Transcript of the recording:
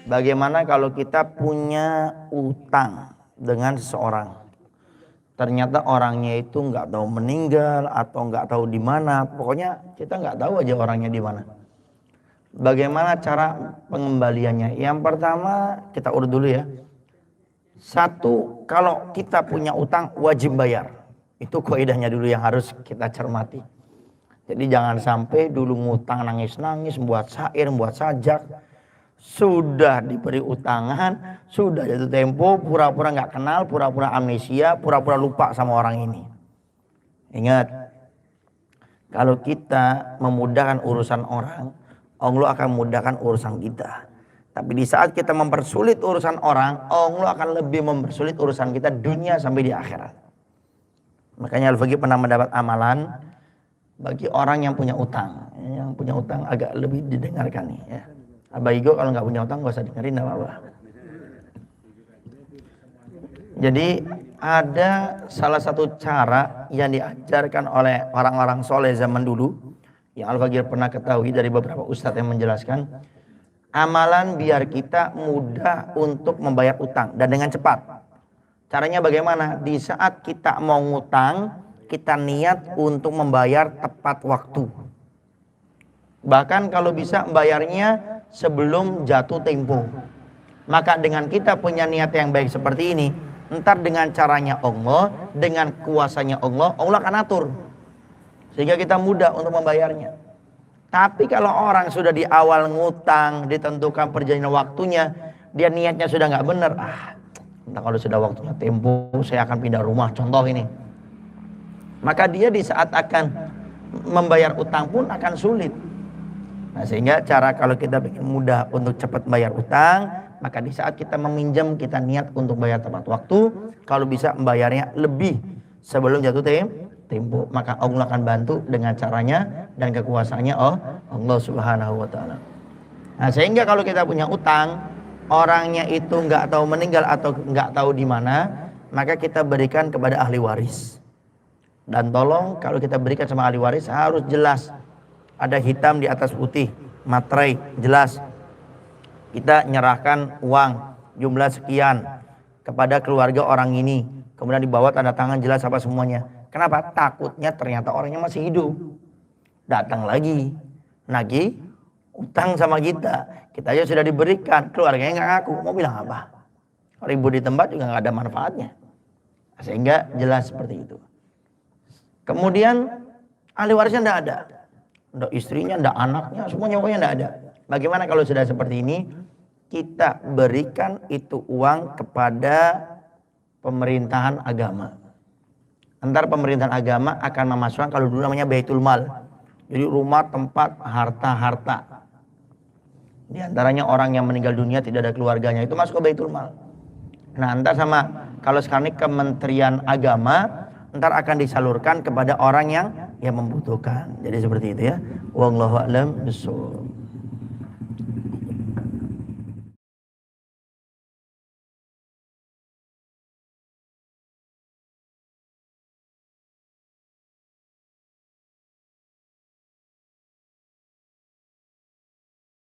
Bagaimana kalau kita punya utang dengan seseorang? Ternyata orangnya itu nggak tahu meninggal atau nggak tahu di mana. Pokoknya kita nggak tahu aja orangnya di mana. Bagaimana cara pengembaliannya? Yang pertama kita urut dulu ya. Satu, kalau kita punya utang wajib bayar. Itu kaidahnya dulu yang harus kita cermati. Jadi jangan sampai dulu ngutang nangis-nangis, buat syair, buat sajak. Sudah diberi utangan, sudah jatuh tempo, pura-pura nggak kenal, pura-pura amnesia, pura-pura lupa sama orang ini. Ingat, kalau kita memudahkan urusan orang, Allah akan memudahkan urusan kita. Tapi di saat kita mempersulit urusan orang, Allah akan lebih mempersulit urusan kita dunia sampai di akhirat. Makanya Al-Faqih pernah mendapat amalan bagi orang yang punya utang. Yang punya utang agak lebih didengarkan nih ya. Abah Igo kalau nggak punya utang gak usah dengerin apa-apa. Jadi ada salah satu cara yang diajarkan oleh orang-orang soleh zaman dulu yang Al-Faqih pernah ketahui dari beberapa ustadz yang menjelaskan amalan biar kita mudah untuk membayar utang dan dengan cepat. Caranya bagaimana? Di saat kita mau ngutang, kita niat untuk membayar tepat waktu. Bahkan kalau bisa bayarnya sebelum jatuh tempo. Maka dengan kita punya niat yang baik seperti ini, entar dengan caranya Allah, dengan kuasanya Allah, Allah akan atur. Sehingga kita mudah untuk membayarnya. Tapi kalau orang sudah di awal ngutang, ditentukan perjanjian waktunya, dia niatnya sudah nggak benar. Entah kalau sudah waktunya tempo, saya akan pindah rumah. Contoh ini. Maka dia di saat akan membayar utang pun akan sulit. Nah, sehingga cara kalau kita ingin mudah untuk cepat bayar utang, maka di saat kita meminjam kita niat untuk bayar tepat waktu, kalau bisa membayarnya lebih sebelum jatuh tempo, maka Allah akan bantu dengan caranya dan kekuasaannya Allah Subhanahu wa taala. Nah, sehingga kalau kita punya utang, orangnya itu nggak tahu meninggal atau nggak tahu di mana, maka kita berikan kepada ahli waris. Dan tolong kalau kita berikan sama ahli waris harus jelas. Ada hitam di atas putih, materai, jelas. Kita nyerahkan uang jumlah sekian kepada keluarga orang ini. Kemudian dibawa tanda tangan jelas apa semuanya. Kenapa? Takutnya ternyata orangnya masih hidup. Datang lagi, nagih utang sama kita. Kita aja sudah diberikan, keluarganya nggak ngaku. Mau bilang apa? Ribut di tempat juga nggak ada manfaatnya. Sehingga jelas seperti itu. Kemudian ahli warisnya nggak ada. Nggak istrinya, nggak anaknya, semuanya pokoknya nggak ada. Bagaimana kalau sudah seperti ini? Kita berikan itu uang kepada pemerintahan agama. Antar pemerintahan agama akan memasukkan, kalau dulu namanya Baitul Mal. Jadi rumah, tempat, harta-harta. Di antaranya orang yang meninggal dunia tidak ada keluarganya, itu masuk ke Baitul Mal. Nah, antar sama kalau sekarang ini Kementerian Agama, ntar akan disalurkan kepada orang yang membutuhkan. Jadi seperti itu ya. Wallahu a'lam bishawab.